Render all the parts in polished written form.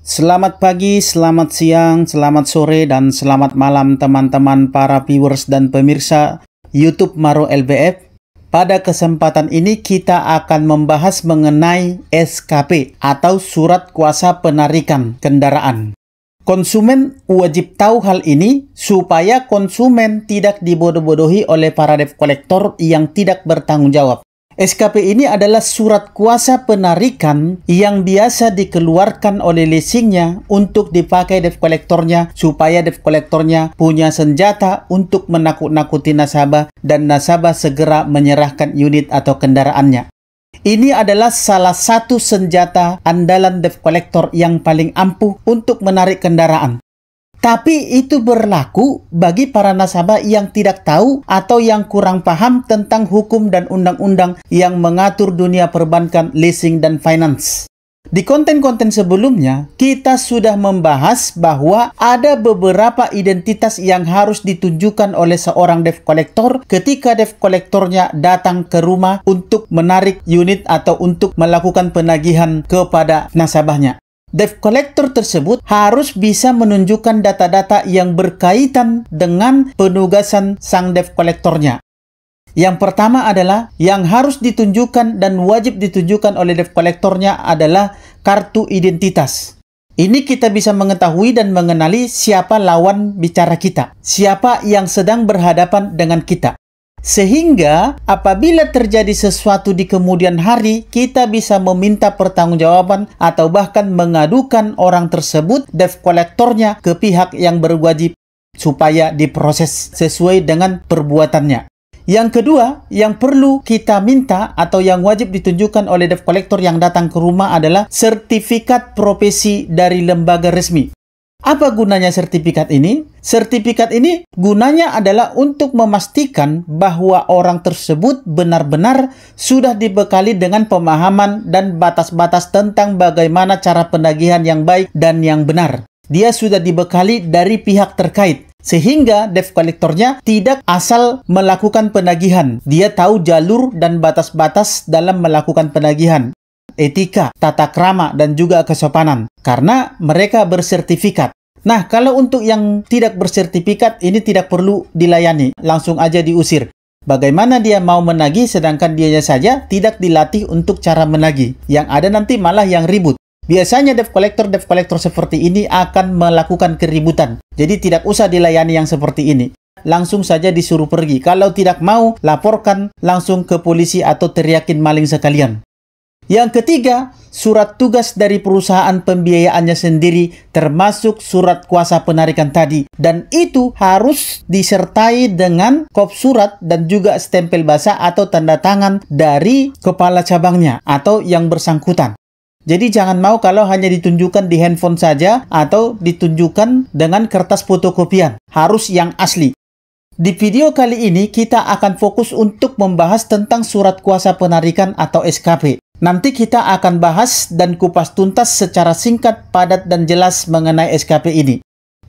Selamat pagi, selamat siang, selamat sore, dan selamat malam teman-teman para viewers dan pemirsa YouTube Maro LBF. Pada kesempatan ini kita akan membahas mengenai SKP atau Surat Kuasa Penarikan Kendaraan. Konsumen wajib tahu hal ini supaya konsumen tidak dibodoh-bodohi oleh para debt collector yang tidak bertanggung jawab. SKP ini adalah surat kuasa penarikan yang biasa dikeluarkan oleh leasingnya untuk dipakai debt collectornya supaya debt collectornya punya senjata untuk menakut-nakuti nasabah dan nasabah segera menyerahkan unit atau kendaraannya. Ini adalah salah satu senjata andalan debt collector yang paling ampuh untuk menarik kendaraan. Tapi itu berlaku bagi para nasabah yang tidak tahu atau yang kurang paham tentang hukum dan undang-undang yang mengatur dunia perbankan, leasing, dan finance. Di konten-konten sebelumnya, kita sudah membahas bahwa ada beberapa identitas yang harus ditunjukkan oleh seorang debt collector ketika debt collectornya datang ke rumah untuk menarik unit atau untuk melakukan penagihan kepada nasabahnya. Debt collector tersebut harus bisa menunjukkan data-data yang berkaitan dengan penugasan sang debt collectornya. Yang pertama adalah yang harus ditunjukkan dan wajib ditunjukkan oleh debt collectornya adalah kartu identitas. Ini kita bisa mengetahui dan mengenali siapa lawan bicara kita, siapa yang sedang berhadapan dengan kita. Sehingga apabila terjadi sesuatu di kemudian hari, kita bisa meminta pertanggungjawaban atau bahkan mengadukan orang tersebut, debt collectornya, ke pihak yang berwajib supaya diproses sesuai dengan perbuatannya. Yang kedua, yang perlu kita minta atau yang wajib ditunjukkan oleh debt collector yang datang ke rumah adalah sertifikat profesi dari lembaga resmi. Apa gunanya sertifikat ini? Sertifikat ini gunanya adalah untuk memastikan bahwa orang tersebut benar-benar sudah dibekali dengan pemahaman dan batas-batas tentang bagaimana cara penagihan yang baik dan yang benar. Dia sudah dibekali dari pihak terkait, sehingga debt collectornya tidak asal melakukan penagihan. Dia tahu jalur dan batas-batas dalam melakukan penagihan, etika, tata krama, dan juga kesopanan, karena mereka bersertifikat. Nah, kalau untuk yang tidak bersertifikat, ini tidak perlu dilayani, langsung aja diusir. Bagaimana dia mau menagih sedangkan dianya saja tidak dilatih untuk cara menagih? Yang ada nanti malah yang ribut. Biasanya debt collector seperti ini akan melakukan keributan. Jadi tidak usah dilayani yang seperti ini. Langsung saja disuruh pergi. Kalau tidak mau, laporkan langsung ke polisi atau teriakin maling sekalian. Yang ketiga, surat tugas dari perusahaan pembiayaannya sendiri termasuk surat kuasa penarikan tadi. Dan itu harus disertai dengan kop surat dan juga stempel basah atau tanda tangan dari kepala cabangnya atau yang bersangkutan. Jadi jangan mau kalau hanya ditunjukkan di handphone saja atau ditunjukkan dengan kertas fotokopian. Harus yang asli. Di video kali ini kita akan fokus untuk membahas tentang surat kuasa penarikan atau SKP. Nanti kita akan bahas dan kupas tuntas secara singkat, padat, dan jelas mengenai SKP ini.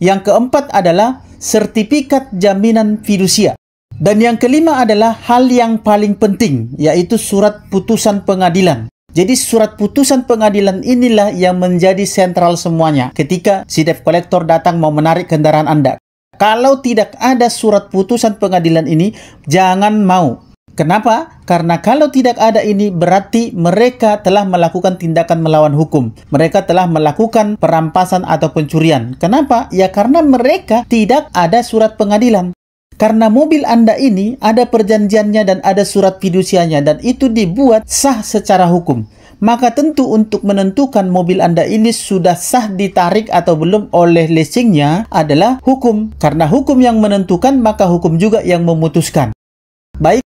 Yang keempat adalah sertifikat jaminan fidusia. Dan yang kelima adalah hal yang paling penting, yaitu surat putusan pengadilan. Jadi surat putusan pengadilan inilah yang menjadi sentral semuanya ketika si debt collector datang mau menarik kendaraan Anda. Kalau tidak ada surat putusan pengadilan ini, jangan mau. Kenapa? Karena kalau tidak ada ini berarti mereka telah melakukan tindakan melawan hukum. Mereka telah melakukan perampasan atau pencurian. Kenapa? Ya karena mereka tidak ada surat pengadilan. Karena mobil Anda ini ada perjanjiannya dan ada surat fidusianya dan itu dibuat sah secara hukum. Maka tentu untuk menentukan mobil Anda ini sudah sah ditarik atau belum oleh leasingnya adalah hukum. Karena hukum yang menentukan, maka hukum juga yang memutuskan. Baik,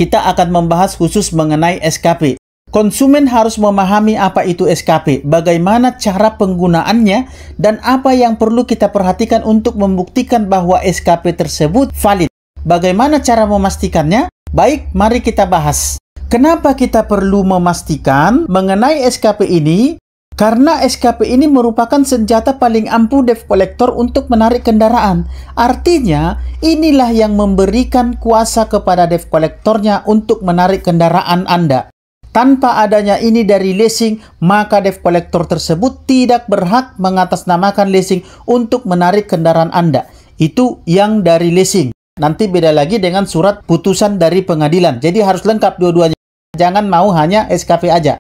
kita akan membahas khusus mengenai SKP. Konsumen harus memahami apa itu SKP, bagaimana cara penggunaannya, dan apa yang perlu kita perhatikan untuk membuktikan bahwa SKP tersebut valid. Bagaimana cara memastikannya? Baik, mari kita bahas. Kenapa kita perlu memastikan mengenai SKP ini? Karena SKP ini merupakan senjata paling ampuh debt collector untuk menarik kendaraan. Artinya, inilah yang memberikan kuasa kepada debt collectornya untuk menarik kendaraan Anda. Tanpa adanya ini dari leasing, maka debt collector tersebut tidak berhak mengatasnamakan leasing untuk menarik kendaraan Anda. Itu yang dari leasing. Nanti beda lagi dengan surat putusan dari pengadilan. Jadi harus lengkap dua-duanya. Jangan mau hanya SKP aja.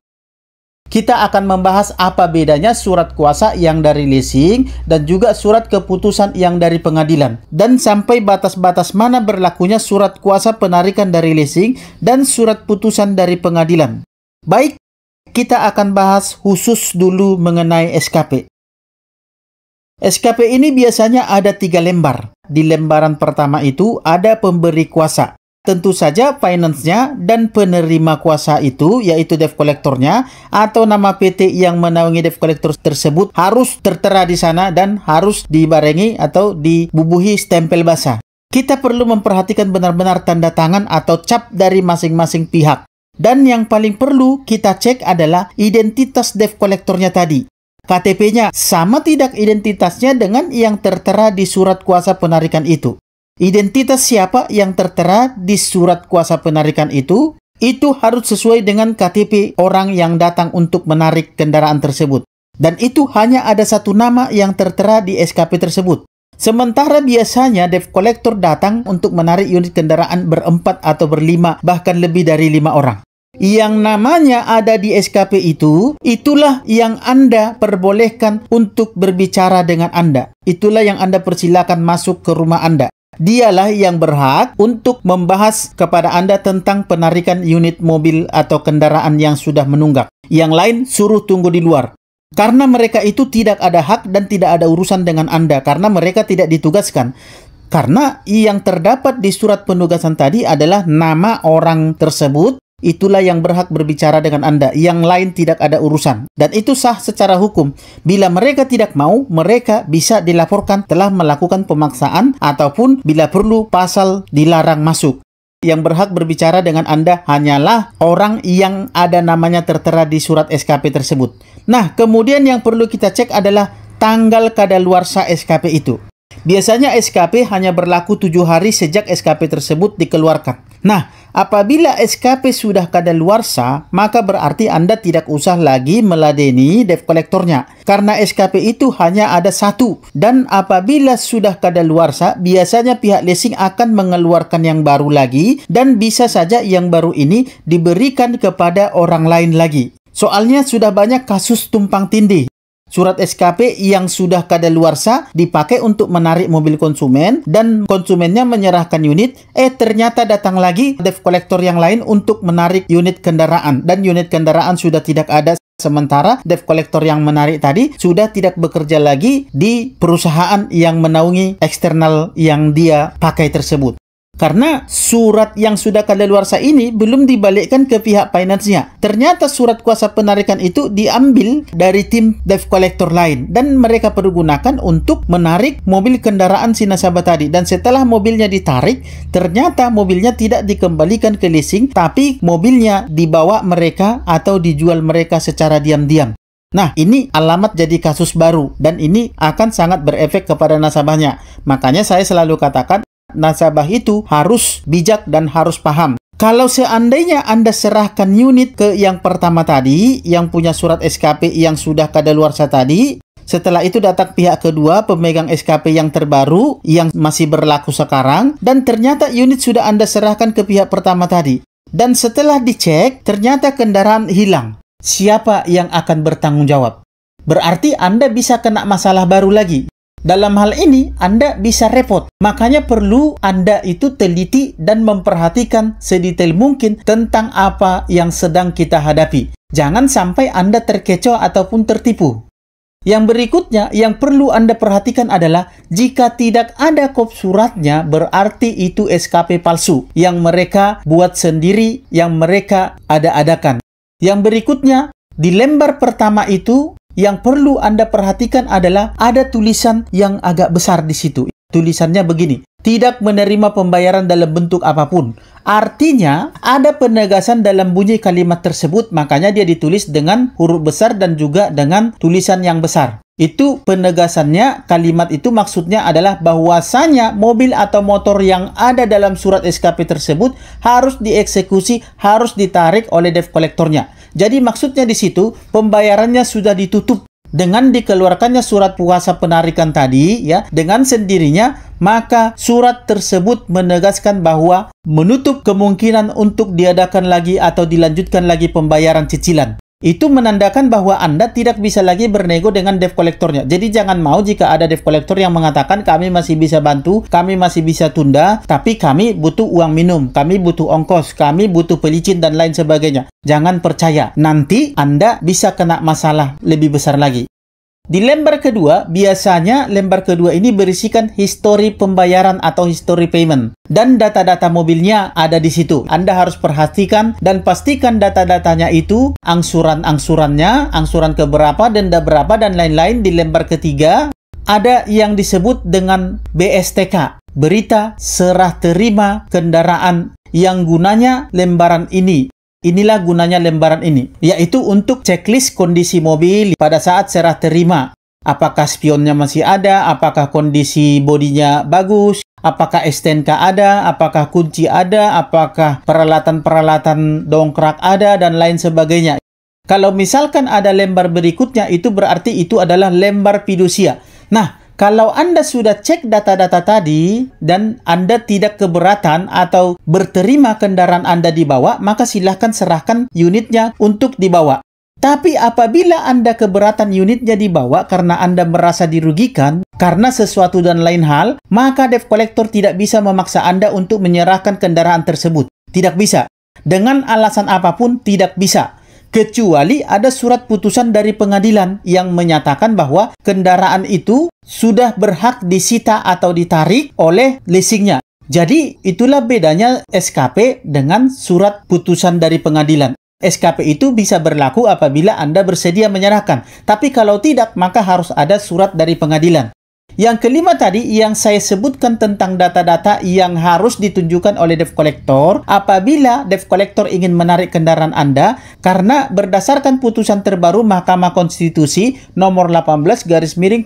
Kita akan membahas apa bedanya surat kuasa yang dari leasing dan juga surat keputusan yang dari pengadilan. Dan sampai batas-batas mana berlakunya surat kuasa penarikan dari leasing dan surat putusan dari pengadilan. Baik, kita akan bahas khusus dulu mengenai SKP. SKP ini biasanya ada 3 lembar. Di lembaran pertama itu ada pemberi kuasa. Tentu saja finance-nya dan penerima kuasa itu, yaitu debt collector-nya atau nama PT yang menaungi debt collector tersebut harus tertera di sana dan harus dibarengi atau dibubuhi stempel basah. Kita perlu memperhatikan benar-benar tanda tangan atau cap dari masing-masing pihak. Dan yang paling perlu kita cek adalah identitas debt collector-nya tadi. KTP-nya sama tidak identitasnya dengan yang tertera di surat kuasa penarikan itu. Identitas siapa yang tertera di surat kuasa penarikan itu harus sesuai dengan KTP orang yang datang untuk menarik kendaraan tersebut. Dan itu hanya ada satu nama yang tertera di SKP tersebut. Sementara biasanya debt collector datang untuk menarik unit kendaraan berempat atau berlima, bahkan lebih dari 5 orang. Yang namanya ada di SKP itu, itulah yang Anda perbolehkan untuk berbicara dengan Anda. Itulah yang Anda persilakan masuk ke rumah Anda. Dialah yang berhak untuk membahas kepada Anda tentang penarikan unit mobil atau kendaraan yang sudah menunggak. Yang lain suruh tunggu di luar. Karena mereka itu tidak ada hak dan tidak ada urusan dengan Anda, karena mereka tidak ditugaskan. Karena yang terdapat di surat penugasan tadi adalah nama orang tersebut, itulah yang berhak berbicara dengan Anda. Yang lain tidak ada urusan. Dan itu sah secara hukum. Bila mereka tidak mau, mereka bisa dilaporkan telah melakukan pemaksaan ataupun bila perlu pasal dilarang masuk. Yang berhak berbicara dengan Anda hanyalah orang yang ada namanya tertera di surat SKP tersebut. Nah, kemudian yang perlu kita cek adalah tanggal kadaluarsa SKP itu. Biasanya SKP hanya berlaku 7 hari sejak SKP tersebut dikeluarkan. Nah, apabila SKP sudah kadaluarsa, maka berarti Anda tidak usah lagi meladeni debt collector-nya. Karena SKP itu hanya ada satu. Dan apabila sudah kadaluarsa, biasanya pihak leasing akan mengeluarkan yang baru lagi. Dan bisa saja yang baru ini diberikan kepada orang lain lagi. Soalnya sudah banyak kasus tumpang tindih. Surat SKP yang sudah kadaluarsa dipakai untuk menarik mobil konsumen dan konsumennya menyerahkan unit, ternyata datang lagi debt collector yang lain untuk menarik unit kendaraan dan unit kendaraan sudah tidak ada, sementara debt collector yang menarik tadi sudah tidak bekerja lagi di perusahaan yang menaungi eksternal yang dia pakai tersebut. Karena surat yang sudah kadaluarsa ini belum dibalikkan ke pihak finance-nya. Ternyata surat kuasa penarikan itu diambil dari tim debt collector lain. Dan mereka pergunakan untuk menarik mobil kendaraan si nasabah tadi. Dan setelah mobilnya ditarik, ternyata mobilnya tidak dikembalikan ke leasing, tapi mobilnya dibawa mereka atau dijual mereka secara diam-diam. Nah, ini alamat jadi kasus baru. Dan ini akan sangat berefek kepada nasabahnya. Makanya saya selalu katakan, nasabah itu harus bijak dan harus paham. Kalau seandainya Anda serahkan unit ke yang pertama tadi, yang punya surat SKP yang sudah kadaluarsa tadi, setelah itu datang pihak kedua, pemegang SKP yang terbaru, yang masih berlaku sekarang, dan ternyata unit sudah Anda serahkan ke pihak pertama tadi. Dan setelah dicek, ternyata kendaraan hilang. Siapa yang akan bertanggung jawab? Berarti Anda bisa kena masalah baru lagi. Dalam hal ini, Anda bisa repot. Makanya perlu Anda itu teliti dan memperhatikan sedetail mungkin tentang apa yang sedang kita hadapi. Jangan sampai Anda terkecoh ataupun tertipu. Yang berikutnya, yang perlu Anda perhatikan adalah jika tidak ada kop suratnya, berarti itu SKP palsu yang mereka buat sendiri, yang mereka ada-adakan. Yang berikutnya, di lembar pertama itu, yang perlu Anda perhatikan adalah ada tulisan yang agak besar di situ. Tulisannya begini, tidak menerima pembayaran dalam bentuk apapun. Artinya, ada penegasan dalam bunyi kalimat tersebut, makanya dia ditulis dengan huruf besar dan juga dengan tulisan yang besar. Itu penegasannya, kalimat itu maksudnya adalah bahwasanya mobil atau motor yang ada dalam surat SKP tersebut harus dieksekusi, harus ditarik oleh debt kolektornya. Jadi maksudnya di situ, pembayarannya sudah ditutup. Dengan dikeluarkannya surat kuasa penarikan tadi, ya, dengan sendirinya, maka surat tersebut menegaskan bahwa menutup kemungkinan untuk diadakan lagi atau dilanjutkan lagi pembayaran cicilan. Itu menandakan bahwa Anda tidak bisa lagi bernego dengan debt kolektornya. Jadi jangan mau jika ada debt kolektor yang mengatakan kami masih bisa bantu, kami masih bisa tunda, tapi kami butuh uang minum, kami butuh ongkos, kami butuh pelicin dan lain sebagainya. Jangan percaya, nanti Anda bisa kena masalah lebih besar lagi. Di lembar kedua, biasanya lembar kedua ini berisikan histori pembayaran atau history payment. Dan data-data mobilnya ada di situ. Anda harus perhatikan dan pastikan data-datanya itu, angsuran-angsurannya, angsuran keberapa, denda berapa, dan lain-lain. Di lembar ketiga, ada yang disebut dengan BSTK. Berita Serah Terima Kendaraan, yang gunanya lembaran ini. Inilah gunanya lembaran ini, yaitu untuk checklist kondisi mobil pada saat serah terima. Apakah spionnya masih ada, apakah kondisi bodinya bagus, apakah STNK ada, apakah kunci ada, apakah peralatan-peralatan dongkrak ada, dan lain sebagainya. Kalau misalkan ada lembar berikutnya, itu berarti itu adalah lembar fidusia. Nah, kalau Anda sudah cek data-data tadi dan Anda tidak keberatan atau berterima kendaraan Anda dibawa, maka silahkan serahkan unitnya untuk dibawa. Tapi apabila Anda keberatan unitnya dibawa karena Anda merasa dirugikan karena sesuatu dan lain hal, maka debt collector tidak bisa memaksa Anda untuk menyerahkan kendaraan tersebut. Tidak bisa. Dengan alasan apapun tidak bisa. Kecuali ada surat putusan dari pengadilan yang menyatakan bahwa kendaraan itu sudah berhak disita atau ditarik oleh leasingnya. Jadi, itulah bedanya SKP dengan surat putusan dari pengadilan. SKP itu bisa berlaku apabila Anda bersedia menyerahkan. Tapi kalau tidak, maka harus ada surat dari pengadilan. Yang kelima tadi yang saya sebutkan tentang data-data yang harus ditunjukkan oleh debt collector apabila debt collector ingin menarik kendaraan Anda, karena berdasarkan putusan terbaru Mahkamah Konstitusi nomor 18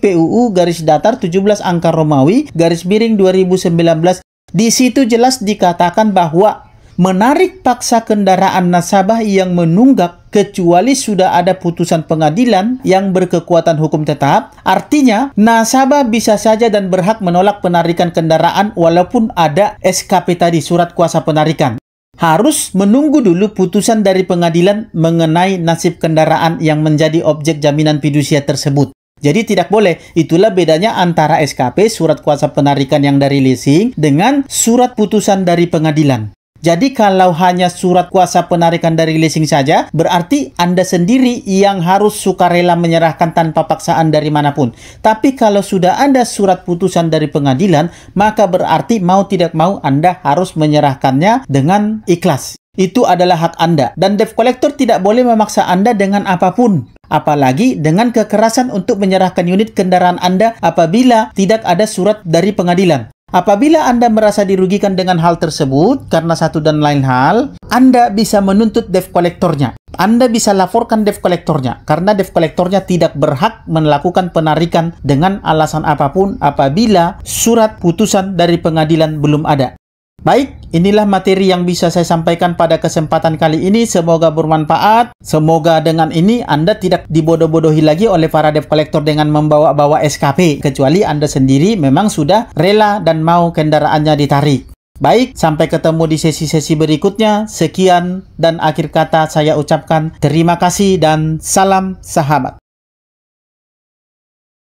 PUU Datar 17 angka Romawi _2019, di situ jelas dikatakan bahwa menarik paksa kendaraan nasabah yang menunggak kecuali sudah ada putusan pengadilan yang berkekuatan hukum tetap. Artinya, nasabah bisa saja dan berhak menolak penarikan kendaraan walaupun ada SKP tadi, surat kuasa penarikan. Harus menunggu dulu putusan dari pengadilan mengenai nasib kendaraan yang menjadi objek jaminan fidusia tersebut. Jadi tidak boleh. Itulah bedanya antara SKP, surat kuasa penarikan yang dari leasing, dengan surat putusan dari pengadilan. Jadi kalau hanya surat kuasa penarikan dari leasing saja, berarti Anda sendiri yang harus sukarela menyerahkan tanpa paksaan dari manapun. Tapi kalau sudah ada surat putusan dari pengadilan, maka berarti mau tidak mau Anda harus menyerahkannya dengan ikhlas. Itu adalah hak Anda. Dan debt collector tidak boleh memaksa Anda dengan apapun. Apalagi dengan kekerasan untuk menyerahkan unit kendaraan Anda apabila tidak ada surat dari pengadilan. Apabila Anda merasa dirugikan dengan hal tersebut karena satu dan lain hal, Anda bisa menuntut debt collectornya. Anda bisa laporkan debt collectornya karena debt collectornya tidak berhak melakukan penarikan dengan alasan apapun apabila surat putusan dari pengadilan belum ada. Baik, inilah materi yang bisa saya sampaikan pada kesempatan kali ini. Semoga bermanfaat. Semoga dengan ini Anda tidak dibodoh-bodohi lagi oleh para debt collector dengan membawa-bawa SKP. Kecuali Anda sendiri memang sudah rela dan mau kendaraannya ditarik. Baik, sampai ketemu di sesi-sesi berikutnya. Sekian dan akhir kata saya ucapkan terima kasih dan salam sahabat.